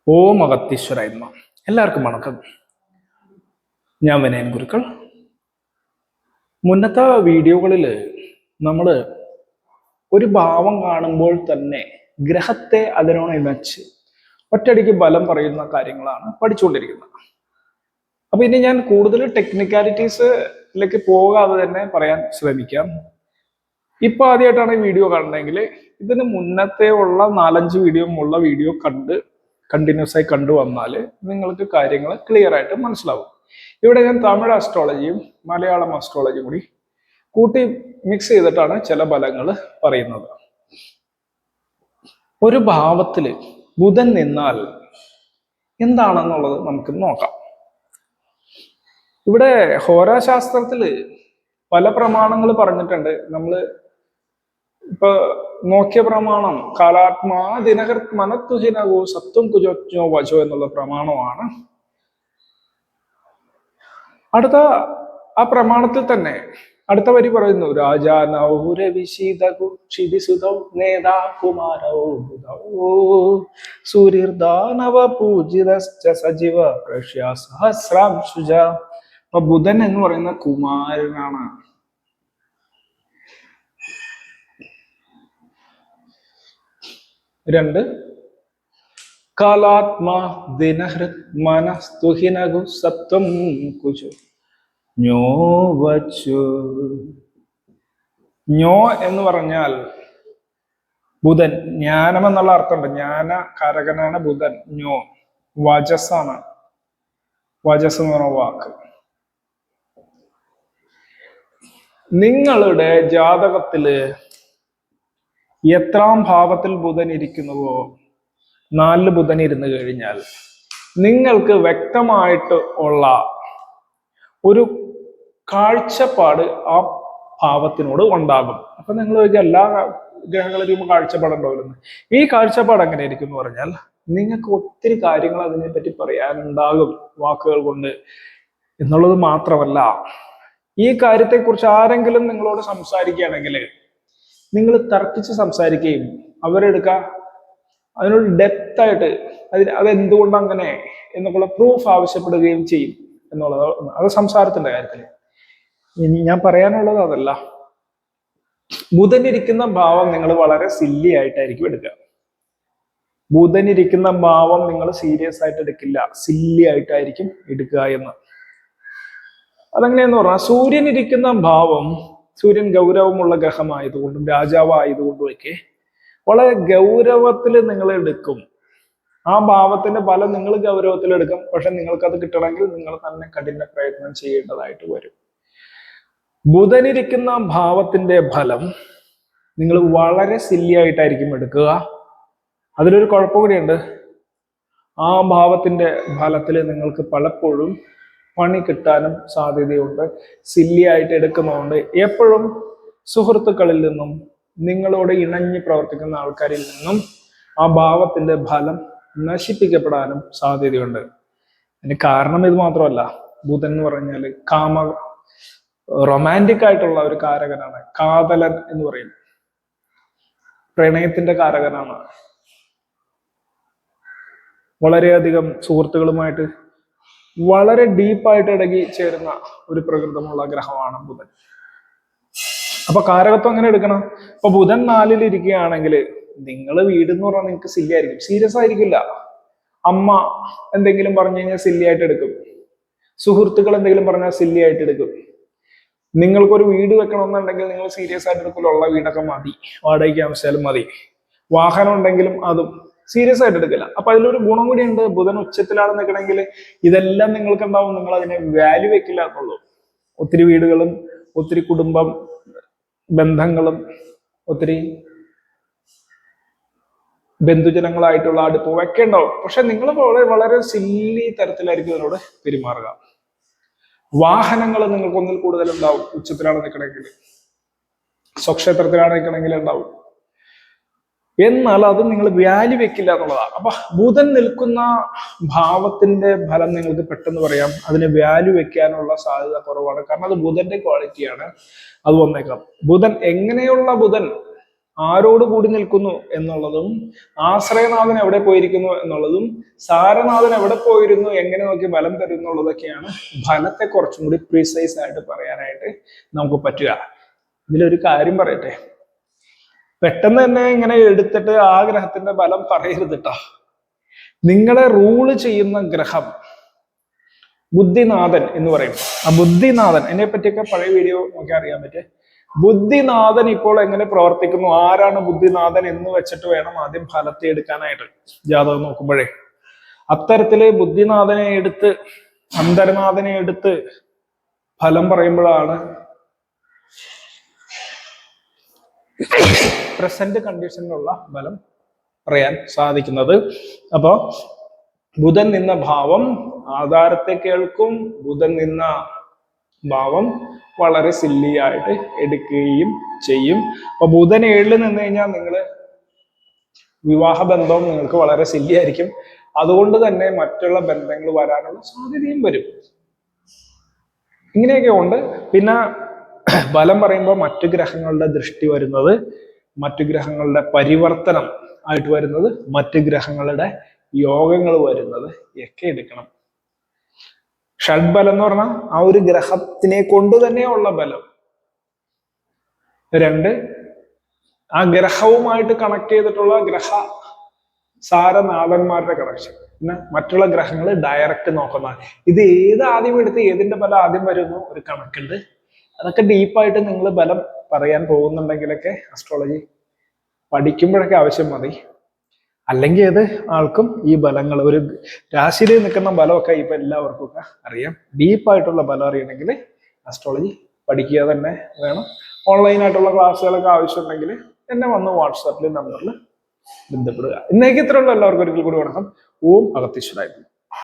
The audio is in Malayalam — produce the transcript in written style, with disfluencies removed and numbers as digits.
ഓം അഗത്തീശ്വരായ നമഃ. എല്ലാവർക്കും വണക്കം. ഞാൻ വിനയൻ ഗുരുക്കൾ. മുന്നത്തെ വീഡിയോകളിൽ നമ്മൾ ഒരു ഭാവം കാണുമ്പോൾ തന്നെ ഗ്രഹത്തെ അതിനോട് ഇണച്ച് ഒറ്റയടിക്ക് ബലം പറയുന്ന കാര്യങ്ങളാണ് പഠിച്ചുകൊണ്ടിരിക്കുന്നത്. അപ്പൊ ഇനി ഞാൻ കൂടുതൽ ടെക്നിക്കാലിറ്റീസിലേക്ക് പോകാതെ തന്നെ പറയാൻ ശ്രമിക്കാം. ഇപ്പൊ ആദ്യമായിട്ടാണ് ഈ വീഡിയോ കാണുന്നതെങ്കിൽ ഇതിന് മുന്നത്തെ ഉള്ള 4-5 വീഡിയോ കണ്ടിന്യൂസ് ആയി കണ്ടുവന്നാൽ നിങ്ങൾക്ക് കാര്യങ്ങൾ ക്ലിയർ ആയിട്ട് മനസ്സിലാവും. ഇവിടെ ഞാൻ തമിഴ് അസ്ട്രോളജിയും മലയാളം അസ്ട്രോളജിയും കൂടി കൂട്ടി മിക്സ് ചെയ്തിട്ടാണ് ചില ഫലങ്ങൾ പറയുന്നത്. ഒരു ഭാവത്തില് ബുധൻ നിന്നാൽ എന്താണെന്നുള്ളത് നമുക്ക് നോക്കാം. ഇവിടെ ഹോരാശാസ്ത്രത്തില് പല പ്രമാണങ്ങൾ പറഞ്ഞിട്ടുണ്ട്. നമ്മൾ ഇപ്പൊ നോക്കിയ പ്രമാണം കാലാത്മാ ദിനകൃത് മനത്തുഹിനവോ സത്വം കുജോ വചോ എന്നുള്ള പ്രമാണമാണ്. അടുത്ത ആ പ്രമാണത്തിൽ തന്നെ അടുത്ത വരി പറയുന്നു, രാജാനൗരവിശീതകുക്ഷിതിസുതൗ നേതാ കുമാരൗ സൂര്യർദാനവ പൂജിതശ്ച സജീവ പ്രശ്യ സഹസ്രാംശുജ. അപ്പൊ ബുധൻ എന്ന് പറയുന്ന കുമാരനാണ്. രണ്ട്, കാലാത്മാ ദിനഹൃത് മനസ്തുഹിനകു സത്വം കുജു ഞോ വച്ചു. ഞോ എന്ന് പറഞ്ഞാൽ ബുധൻ, ജ്ഞാനം എന്നുള്ള അർത്ഥമുണ്ട്. ജ്ഞാന കാരകനാണ് ബുധൻ. ഞോ വജസ്സാണ്. വജസ് എന്ന് പറഞ്ഞ വാക്ക്. നിങ്ങളുടെ ജാതകത്തില് എത്രാം ഭാവത്തിൽ ബുധൻ ഇരിക്കുന്നുവോ, 4 ബുധൻ ഇരുന്ന് കഴിഞ്ഞാൽ നിങ്ങൾക്ക് വ്യക്തമായിട്ട് ഉള്ള ഒരു കാഴ്ചപ്പാട് ആ ഭാവത്തിനോട് ഉണ്ടാകും. അപ്പൊ നിങ്ങൾ എല്ലാ ഗ്രഹങ്ങളിലും കാഴ്ചപ്പാടുണ്ടാവുന്നു. ഈ കാഴ്ചപ്പാട് എങ്ങനെ ഇരിക്കും എന്ന് പറഞ്ഞാൽ നിങ്ങൾക്ക് ഒത്തിരി കാര്യങ്ങൾ അതിനെപ്പറ്റി പറയാനുണ്ടാകും വാക്കുകൾ കൊണ്ട് എന്നുള്ളത് മാത്രമല്ല, ഈ കാര്യത്തെക്കുറിച്ച് ആരെങ്കിലും നിങ്ങളോട് സംസാരിക്കുകയാണെങ്കിൽ നിങ്ങൾ തർക്കിച്ച് സംസാരിക്കുകയും അവരെടുക്കുക അതിനോട് ഡെപ്ത് ആയിട്ട് അതെന്തുകൊണ്ട് അങ്ങനെ എന്നൊക്കെയുള്ള പ്രൂഫ് ആവശ്യപ്പെടുകയും ചെയ്യും എന്നുള്ളത്. അത് സംസാരത്തിന്റെ കാര്യത്തിൽ. ഇനി ഞാൻ പറയാനുള്ളത് അതല്ല. ബുധനിരിക്കുന്ന ഭാവം നിങ്ങൾ വളരെ സില്ലി ആയിട്ടായിരിക്കും എടുക്കുക. ബുധനിരിക്കുന്ന ഭാവം നിങ്ങൾ സീരിയസ് ആയിട്ട് എടുക്കില്ല, സില്ലി ആയിട്ടായിരിക്കും എടുക്കുക എന്ന്. അതെങ്ങനെയെന്ന് പറഞ്ഞാൽ, സൂര്യൻ ഇരിക്കുന്ന ഭാവം, സൂര്യൻ ഗൗരവമുള്ള ഗ്രഹമായതുകൊണ്ടും രാജാവായതുകൊണ്ടും ഒക്കെ വളരെ ഗൗരവത്തിൽ നിങ്ങൾ എടുക്കും. ആ ഭാവത്തിന്റെ ഫലം നിങ്ങൾ ഗൗരവത്തിൽ എടുക്കും. പക്ഷെ നിങ്ങൾക്കത് കിട്ടണമെങ്കിൽ നിങ്ങൾ തന്നെ കഠിന പ്രയത്നം ചെയ്യേണ്ടതായിട്ട് വരും. ബുധനിരിക്കുന്ന ഭാവത്തിന്റെ ഫലം നിങ്ങൾ വളരെ സില്ലി ആയിട്ടായിരിക്കും എടുക്കുക. അതിലൊരു കുഴപ്പം കൂടിയുണ്ട്. ആ ഭാവത്തിന്റെ ഫലത്തിൽ നിങ്ങൾക്ക് പലപ്പോഴും പണി കിട്ടാനും സാധ്യതയുണ്ട്. സില്ലി ആയിട്ട് എടുക്കുന്നതുകൊണ്ട് എപ്പോഴും സുഹൃത്തുക്കളിൽ നിന്നും നിങ്ങളോട് ഇണങ്ങി പ്രവർത്തിക്കുന്ന ആൾക്കാരിൽ നിന്നും ആ ഭാവത്തിന്റെ ഫലം നശിപ്പിക്കപ്പെടാനും സാധ്യതയുണ്ട്. അതിന് കാരണം ഇത് മാത്രമല്ല. ബുധൻ എന്ന് പറഞ്ഞാൽ റൊമാൻറ്റിക് ആയിട്ടുള്ള ഒരു കാരകനാണ്. കാതലൻ എന്ന് പറയും. പ്രണയത്തിന്റെ കാരകനാണ്. വളരെയധികം സുഹൃത്തുക്കളുമായിട്ട് വളരെ ഡീപ്പായിട്ട് ഇടകി ചേരുന്ന ഒരു പ്രകൃതമുള്ള ഗ്രഹമാണ് ബുധൻ. അപ്പൊ കാരകത്വം എങ്ങനെ എടുക്കണം? ഇപ്പൊ ബുധൻ 4-ൽ ഇരിക്കുകയാണെങ്കിൽ നിങ്ങൾ വീട് എന്ന് പറഞ്ഞാൽ നിങ്ങൾക്ക് സില്ലി ആയിരിക്കും, സീരിയസ് ആയിരിക്കില്ല. അമ്മ എന്തെങ്കിലും പറഞ്ഞു കഴിഞ്ഞാൽ സില്ലി ആയിട്ട് എടുക്കും. സുഹൃത്തുക്കൾ എന്തെങ്കിലും പറഞ്ഞാൽ സില്ലി ആയിട്ട് എടുക്കും. നിങ്ങൾക്കൊരു വീട് വെക്കണമെന്നുണ്ടെങ്കിൽ നിങ്ങൾ സീരിയസ് ആയിട്ട് എടുക്കില്ല. ഉള്ള വീടൊക്കെ മതി, വാടകയ്ക്ക് ആവശ്യാലും മതി. വാഹനം ഉണ്ടെങ്കിലും അതും സീരിയസ് ആയിട്ട് എടുക്കില്ല. അപ്പൊ അതിലൊരു ഗുണം കൂടി ഉണ്ട്. ബുധൻ ഉച്ചത്തിലാണ് നിൽക്കണമെങ്കിൽ ഇതെല്ലാം നിങ്ങൾക്ക് ഉണ്ടാവും. നിങ്ങൾ അതിനെ വാല്യൂ വെക്കില്ല എന്നുള്ളൂ. ഒത്തിരി വീടുകളും ഒത്തിരി കുടുംബം ബന്ധങ്ങളും ഒത്തിരി ബന്ധുജനങ്ങളായിട്ടുള്ള അടുപ്പവും ഒക്കെ ഉണ്ടാവും. പക്ഷെ നിങ്ങൾ വളരെ സില്ലി തരത്തിലായിരിക്കും അതിനോട് പെരുമാറുക. വാഹനങ്ങൾ നിങ്ങൾക്ക് ഒന്നിൽ കൂടുതൽ ഉണ്ടാവും. ഉച്ചത്തിലാണ് നിൽക്കണമെങ്കിൽ, സ്വക്ഷേത്രത്തിലാണ് നിൽക്കണമെങ്കിൽ ഉണ്ടാവും. എന്നാൽ അത് നിങ്ങൾ വാല്യൂ വെക്കില്ല എന്നുള്ളതാണ്. അപ്പൊ ബുധൻ നിൽക്കുന്ന ഭാവത്തിന്റെ ഫലം നിങ്ങൾക്ക് പെട്ടെന്ന് പറയാം. അതിനെ വാല്യൂ വെക്കാനുള്ള സാധ്യത കുറവാണ്. കാരണം അത് ബുധന്റെ ക്വാളിറ്റിയാണ്. അത് വന്നേക്കാം. ബുധൻ എങ്ങനെയുള്ള ബുധൻ ആരോട് കൂടി നിൽക്കുന്നു എന്നുള്ളതും, ആശ്രയനാഥൻ എവിടെ പോയിരിക്കുന്നു എന്നുള്ളതും, സാരനാഥൻ എവിടെ പോയിരുന്നു, എങ്ങനെ നോക്കി ബലം തരും എന്നുള്ളതൊക്കെയാണ് ഫലത്തെ കുറച്ചും കൂടി പ്രീസൈസ് ആയിട്ട് പറയാനായിട്ട് നമുക്ക് പറ്റുക. ഇതിലൊരു കാര്യം പറയട്ടെ, പെട്ടെന്ന് തന്നെ ഇങ്ങനെ എടുത്തിട്ട് ആ ഗ്രഹത്തിന്റെ ബലം പറയരുത് കേട്ടോ. നിങ്ങളെ റൂള് ചെയ്യുന്ന ഗ്രഹം ബുദ്ധിനാഥൻ എന്ന് പറയും. ആ ബുദ്ധിനാഥൻ, അതിനെ പറ്റിയൊക്കെ പഴയ വീഡിയോ നമുക്ക് അറിയാൻ പറ്റും. ബുദ്ധിനാഥൻ ഇപ്പോൾ എങ്ങനെ പ്രവർത്തിക്കുന്നു, ആരാണ് ബുദ്ധിനാഥൻ എന്ന് വെച്ചിട്ട് വേണം ആദ്യം ഫലത്തെ എടുക്കാനായിട്ട് ജാതകം നോക്കുമ്പോഴേ. അത്തരത്തില് ബുദ്ധിനാഥനെ എടുത്ത് അന്തർനാഥനെ എടുത്ത് ഫലം പറയുമ്പോഴാണ് പ്രസന്റ് കണ്ടീഷനിലുള്ള ബലം പറയാൻ സാധിക്കുന്നത്. അപ്പോ ബുധൻ നിന്ന ഭാവം ആധാരത്തെ കേൾക്കും, ബുധൻ നിന്ന ഭാവം വളരെ സില്ലി ആയിട്ട് എടുക്കുകയും ചെയ്യും. അപ്പൊ ബുധൻ 7 നിന്ന് കഴിഞ്ഞാൽ നിങ്ങള് വിവാഹ ബന്ധവും നിങ്ങൾക്ക് വളരെ സില്ലി ആയിരിക്കും. അതുകൊണ്ട് തന്നെ മറ്റുള്ള ബന്ധങ്ങൾ വരാനുള്ള സാധ്യതയും വരും. ഇങ്ങനെയൊക്കെ ഉണ്ട്. പിന്നെ ബലം പറയുമ്പോൾ മറ്റു ഗ്രഹങ്ങളുടെ ദൃഷ്ടി വരുന്നത്, മറ്റു ഗ്രഹങ്ങളുടെ പരിവർത്തനം ആയിട്ട് വരുന്നത്, മറ്റു ഗ്രഹങ്ങളുടെ യോഗങ്ങൾ വരുന്നത് ഒക്കെ എടുക്കണം. ഷഡ്ബലം എന്ന് പറഞ്ഞാൽ ആ ഒരു ഗ്രഹത്തിനെ കൊണ്ട് തന്നെയുള്ള ബലം. 2, ആ ഗ്രഹവുമായിട്ട് കണക്ട് ചെയ്തിട്ടുള്ള ഗ്രഹ സാരനാഥന്മാരുടെ കണക്ഷൻ. പിന്നെ മറ്റുള്ള ഗ്രഹങ്ങൾ ഡയറക്റ്റ് നോക്കുന്നതാണ്. ഇത് ഏത് ആദ്യം എടുത്ത് ഏതിന്റെ ബലം ആദ്യം വരുന്നു ഒരു കണക്കുണ്ട്. അതൊക്കെ ഡീപ്പായിട്ട് നിങ്ങൾ ബലം പറയാൻ പോകുന്നുണ്ടെങ്കിലൊക്കെ അസ്ട്രോളജി പഠിക്കുമ്പോഴൊക്കെ ആവശ്യം മതി. അല്ലെങ്കിൽ ഏത് ആൾക്കും ഈ ബലങ്ങൾ, ഒരു രാശിയിൽ നിൽക്കുന്ന ബലമൊക്കെ ഇപ്പൊ എല്ലാവർക്കും ഒക്കെ അറിയാം. ഡീപ്പായിട്ടുള്ള ബലം അറിയണമെങ്കിൽ അസ്ട്രോളജി പഠിക്കുക തന്നെ വേണം. ഓൺലൈനായിട്ടുള്ള ക്ലാസ്സുകളൊക്കെ ആവശ്യമുണ്ടെങ്കിൽ എന്നെ വന്ന് വാട്സാപ്പിൽ നമ്പറിൽ ബന്ധപ്പെടുക. ഇന്നേക്ക് ഇത്രയുള്ള എല്ലാവർക്കും ഒരിക്കൽ കൂടി വണക്കം. ഓം അഗസ്തീശ്വരായ.